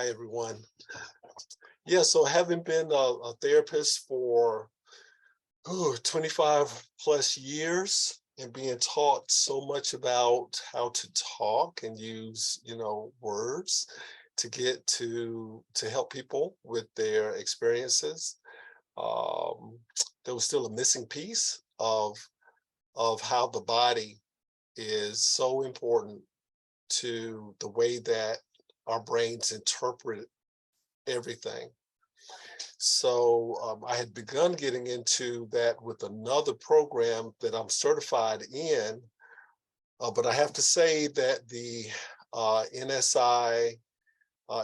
Hi, everyone. Yeah, so having been a therapist for 25 plus years and being taught so much about how to talk and use, words to get to help people with their experiences, um, there was still a missing piece of how the body is so important to the way that our brains interpret everything. So I had begun getting into that with another program that I'm certified in, but I have to say that the NSI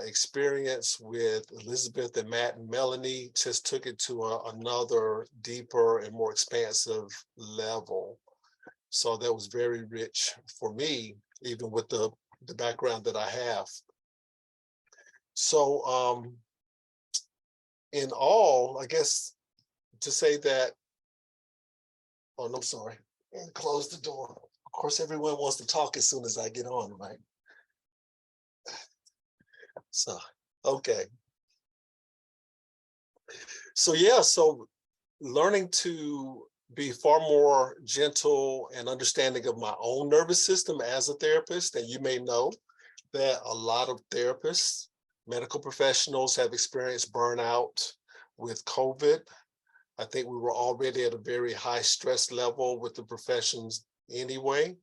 experience with Elizabeth and Matt and Melanie just took it to another deeper and more expansive level. So that was very rich for me, even with the background that I have. So in all, I guess to say that, oh, no, I'm sorry, close the door. Of course, everyone wants to talk as soon as I get on, right? So, okay. So, yeah, so learning to be far more gentle and understanding of my own nervous system as a therapist. And you may know that a lot of therapists, medical professionals have experienced burnout with COVID. I think we were already at a very high stress level with the professions anyway.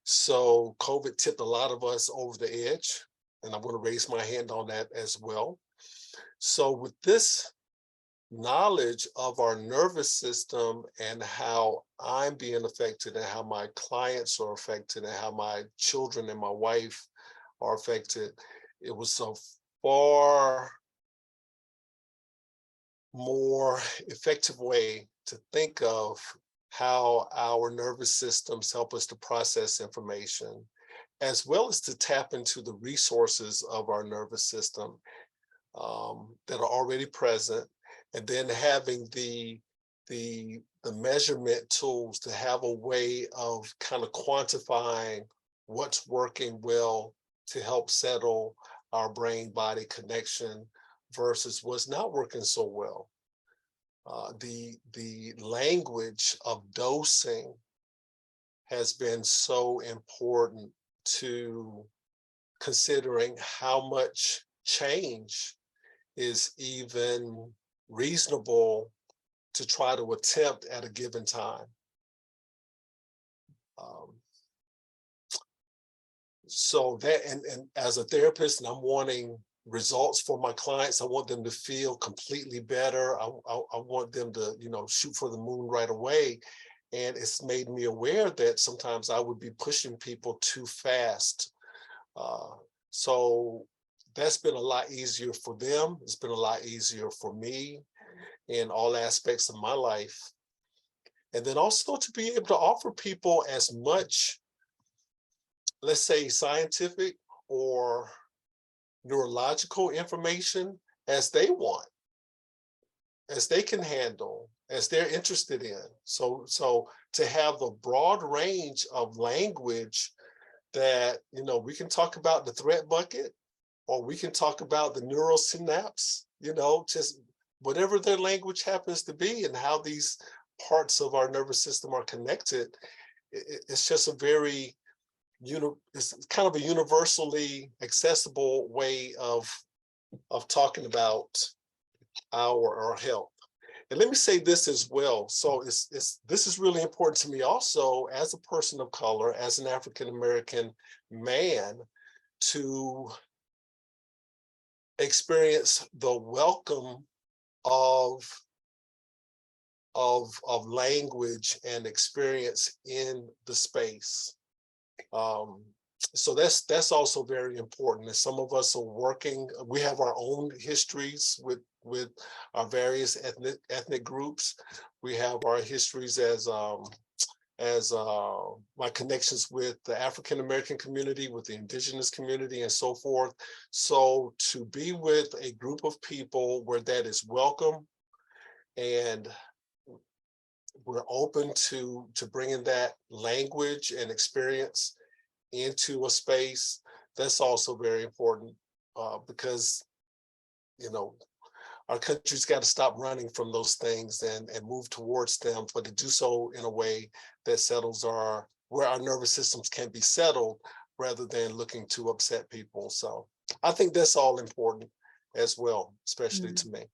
So COVID tipped a lot of us over the edge, and I'm going to raise my hand on that as well. So with this knowledge of our nervous system and how I'm being affected and how my clients are affected and how my children and my wife are affected, it was a far more effective way to think of how our nervous systems help us to process information, as well as to tap into the resources of our nervous system that are already present, and then having the measurement tools to have a way of kind of quantifying what's working well to help settle our brain-body connection versus what's not working so well. The language of dosing has been so important to considering how much change is even reasonable to try to attempt at a given time. So that, and as a therapist, and I'm wanting results for my clients, I want them to feel completely better. I want them to, shoot for the moon right away. And it's made me aware that sometimes I would be pushing people too fast. So that's been a lot easier for them. It's been a lot easier for me in all aspects of my life. And then also to be able to offer people as much, let's say, scientific or neurological information as they want, as they can handle, as they're interested in. So to have a broad range of language that, we can talk about the threat bucket, or we can talk about the neural synapse, just whatever their language happens to be and how these parts of our nervous system are connected. It's just a very, it's kind of a universally accessible way of talking about our health. And let me say this as well. So this is really important to me also as a person of color, as an African-American man, to experience the welcome of language and experience in the space. So that's also very important. And some of us are working, we have our own histories with our various ethnic groups. We have our histories as my connections with the African-American community, with the indigenous community, and so forth. So to be with a group of people where that is welcome and we're open to bringing that language and experience into a space, that's also very important because, you know, our country's got to stop running from those things and move towards them, but to do so in a way that settles where our nervous systems can be settled rather than looking to upset people. So I think that's all important as well, especially Mm. to me.